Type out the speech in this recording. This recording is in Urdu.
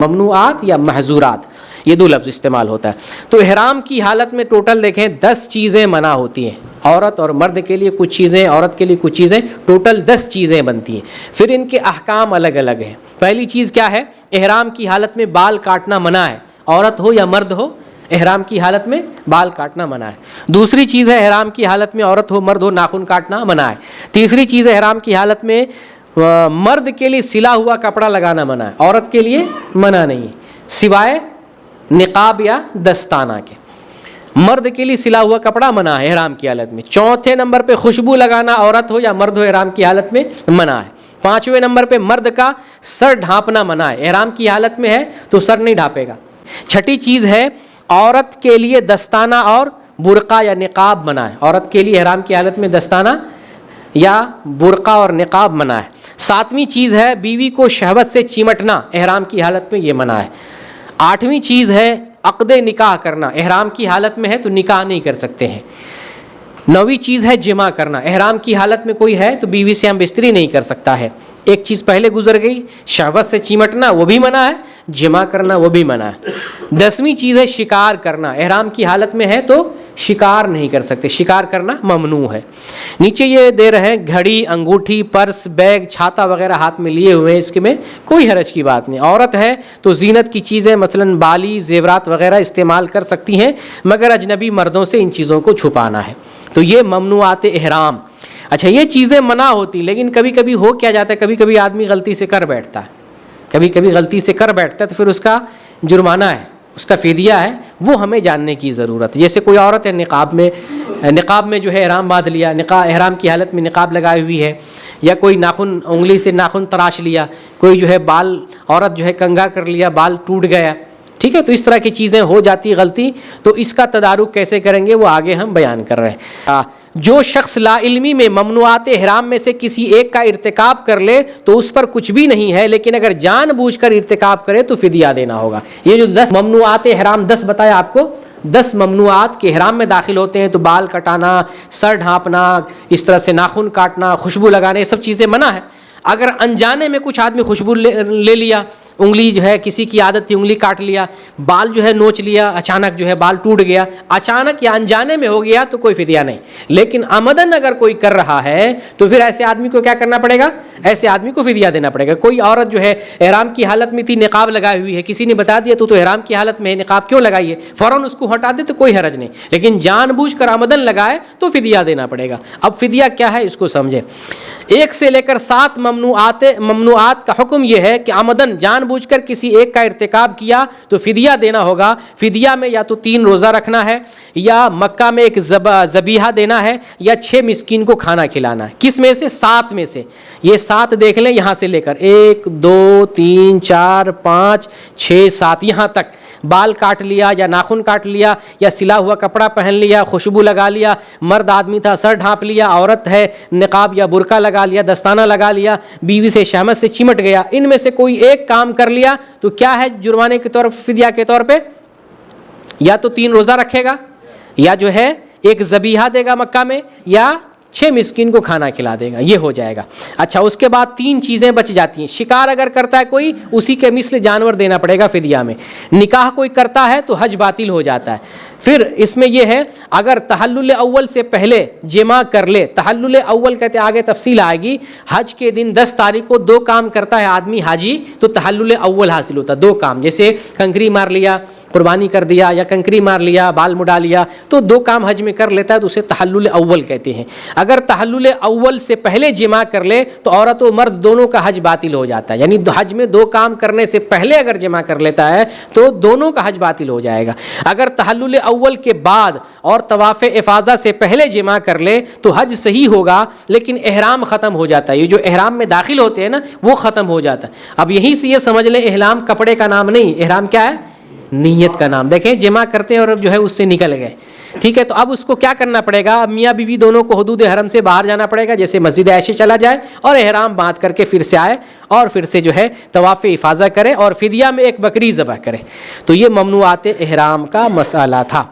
ممنوعات یا محظورات، یہ دو لفظ استعمال ہوتا ہے۔ تو احرام کی حالت میں ٹوٹل دیکھیں 10 چیزیں منع ہوتی ہیں، عورت اور مرد کے لیے کچھ چیزیں، عورت کے لیے کچھ چیزیں، ٹوٹل 10 چیزیں بنتی ہیں۔ پھر ان کے احکام الگ الگ ہیں۔ پہلی چیز کیا ہے؟ احرام کی حالت میں بال کاٹنا منع ہے، عورت ہو یا مرد ہو، احرام کی حالت میں بال کاٹنا منع ہے۔ دوسری چیز ہے احرام کی حالت میں عورت ہو مرد ہو ناخن کاٹنا منع ہے۔ تیسری چیز ہے احرام کی حالت میں مرد کے لیے سلا ہوا کپڑا لگانا منع ہے، عورت کے لیے منع نہیں ہے سوائے نقاب یا دستانہ کے۔ مرد کے لیے سلا ہوا کپڑا منع ہے احرام کی حالت میں۔ چوتھے نمبر پہ خوشبو لگانا عورت ہو یا مرد ہو احرام کی حالت میں منع ہے۔ پانچویں نمبر پہ مرد کا سر ڈھانپنا منع ہے، احرام کی حالت میں ہے تو سر نہیں ڈھانپے گا۔ چھٹی چیز ہے عورت کے لیے دستانہ اور برقع یا نقاب منع ہے، عورت کے لیے احرام کی حالت میں دستانہ یا برقع اور نقاب منع ہے۔ ساتویں چیز ہے بیوی کو شہوت سے چمٹنا، احرام کی حالت میں یہ منع ہے۔ آٹھویں چیز ہے عقد نکاح کرنا، احرام کی حالت میں ہے تو نکاح نہیں کر سکتے ہیں۔ نویں چیز ہے جمع کرنا، احرام کی حالت میں کوئی ہے تو بیوی سے ہم بستری نہیں کر سکتا ہے۔ ایک چیز پہلے گزر گئی، شہوت سے چمٹنا وہ بھی منع ہے، جمع کرنا وہ بھی منع ہے۔ 10ویں چیز ہے شکار کرنا، احرام کی حالت میں ہے تو شکار نہیں کر سکتے، شکار کرنا ممنوع ہے۔ نیچے یہ دے رہے ہیں گھڑی، انگوٹھی، پرس، بیگ، چھاتا وغیرہ ہاتھ میں لیے ہوئے ہیں، اس کے میں کوئی حرج کی بات نہیں۔ عورت ہے تو زینت کی چیزیں مثلاً بالی، زیورات وغیرہ استعمال کر سکتی ہیں، مگر اجنبی مردوں سے ان چیزوں کو چھپانا ہے۔ تو یہ ممنوعات احرام۔ اچھا یہ چیزیں منع ہوتی، لیکن کبھی کبھی ہو کیا جاتا ہے، کبھی کبھی آدمی غلطی سے کر بیٹھتا ہے، کبھی کبھی غلطی سے کر بیٹھتا ہے تو پھر اس کا جرمانہ ہے، اس کا فدیہ ہے، وہ ہمیں جاننے کی ضرورت ہے۔ جیسے کوئی عورت ہے نقاب میں جو ہے احرام باندھ لیا، احرام کی حالت میں نقاب لگائی ہوئی ہے، یا کوئی ناخن انگلی سے ناخن تراش لیا، کوئی جو ہے بال عورت جو ہے کنگھا کر لیا، بال ٹوٹ گیا، ٹھیک ہے، تو اس طرح کی چیزیں ہو جاتی غلطی، تو اس کا تدارک کیسے کریں گے وہ آگے ہم بیان کر رہے ہیں۔ جو شخص لا علمی میں ممنوعات احرام میں سے کسی ایک کا ارتکاب کر لے تو اس پر کچھ بھی نہیں ہے، لیکن اگر جان بوجھ کر ارتکاب کرے تو فدیہ دینا ہوگا۔ یہ جو 10 ممنوعات احرام 10 بتایا آپ کو، 10 ممنوعات کے احرام میں داخل ہوتے ہیں، تو بال کٹانا، سر ڈھانپنا، اس طرح سے ناخن کاٹنا، خوشبو لگانا، یہ سب چیزیں منع ہے۔ اگر انجانے میں کچھ آدمی خوشبو لے لیا، انگلی جو ہے کسی کی عادت تھی انگلی کاٹ لیا، بال جو ہے نوچ لیا، اچانک جو ہے بال ٹوٹ گیا، اچانک یا انجانے میں ہو گیا تو کوئی فدیہ نہیں۔ لیکن عمدن اگر کوئی کر رہا ہے تو پھر ایسے آدمی کو کیا کرنا پڑے گا؟ ایسے آدمی کو فدیہ دینا پڑے گا۔ کوئی عورت جو ہے احرام کی حالت میں تھی، نقاب لگائی ہوئی ہے، کسی نے بتا دیا تو احرام کی حالت میں نقاب کیوں لگائی ہے، فوراً اس کو ہٹا دے تو کوئی حرج نہیں، لیکن جان بوجھ کر عمدن لگائے تو فدیہ دینا پڑے گا۔ اب فدیہ کیا ہے اس کو سمجھیں۔ 1 سے لے کر 7 ممنوعات کا حکم یہ ہے کہ عمدن جان بوجھ کر کسی ایک کا ارتکاب کیا تو فدیہ دینا ہوگا۔ فدیہ میں یا تو 3 روزہ رکھنا ہے، یا مکہ میں ایک ذبیحہ دینا ہے، یا 6 مسکین کو کھانا کھلانا ہے۔ کس میں سے؟ 7 میں سے۔ یہ 7 دیکھ لیں، یہاں سے لے کر 1 2 3 4 5 6 7 یہاں تک۔ بال کاٹ لیا یا ناخن کاٹ لیا یا سلا ہوا کپڑا پہن لیا، خوشبو لگا لیا، مرد آدمی تھا سر ڈھانپ لیا، عورت ہے نقاب یا برقع لگا لیا، دستانہ لگا لیا، بیوی سے شہمت سے چمٹ گیا، ان میں سے کوئی ایک کام کر لیا تو کیا ہے جرمانے کے طور پر، فدیہ کے طور پہ یا تو 3 روزہ رکھے گا، یا جو ہے ایک ذبیحہ دے گا مکہ میں، یا 6 مسکین کو کھانا کھلا دے گا، یہ ہو جائے گا۔ اچھا اس کے بعد 3 چیزیں بچ جاتی ہیں۔ شکار اگر کرتا ہے کوئی، اسی کے مثل جانور دینا پڑے گا فدیہ میں۔ نکاح کوئی کرتا ہے تو حج باطل ہو جاتا ہے۔ پھر اس میں یہ ہے اگر تحلل اول سے پہلے جمع کر لے، تحلل اول کہتے ہیں، آگے تفصیل آئے گی، حج کے دن 10 تاریخ کو 2 کام کرتا ہے آدمی حاجی تو تحلل اول حاصل ہوتا ہے۔ 2 کام، جیسے کنکری مار لیا، قربانی کر دیا، یا کنکری مار لیا، بال مڈا لیا، تو 2 کام حج میں کر لیتا ہے تو اسے تحلل اول کہتے ہیں۔ اگر تحلل اول سے پہلے جمع کر لے تو عورت و مرد دونوں کا حج باطل ہو جاتا ہے، یعنی حج میں 2 کام کرنے سے پہلے اگر جمع کر لیتا ہے تو دونوں کا حج باطل ہو جائے گا۔ اگر تحلل اول کے بعد اور طواف افاضہ سے پہلے جمع کر لے تو حج صحیح ہوگا، لیکن احرام ختم ہو جاتا ہے، یہ جو احرام میں داخل ہوتے ہیں نا وہ ختم ہو جاتا ہے۔ اب یہیں سے یہ سمجھ لیں احرام کپڑے کا نام نہیں، احرام کیا ہے؟ نیت کا نام۔ دیکھیں جمع کرتے ہیں اور جو ہے اس سے نکل گئے، ٹھیک ہے، تو اب اس کو کیا کرنا پڑے گا؟ میاں بیوی دونوں کو حدود حرم سے باہر جانا پڑے گا، جیسے مسجد عائشہ چلا جائے اور احرام باندھ کر کے پھر سے آئے اور پھر سے جو ہے طواف افاضہ کرے اور فدیہ میں ایک بکری ذبح کرے۔ تو یہ ممنوعات احرام کا مسئلہ تھا۔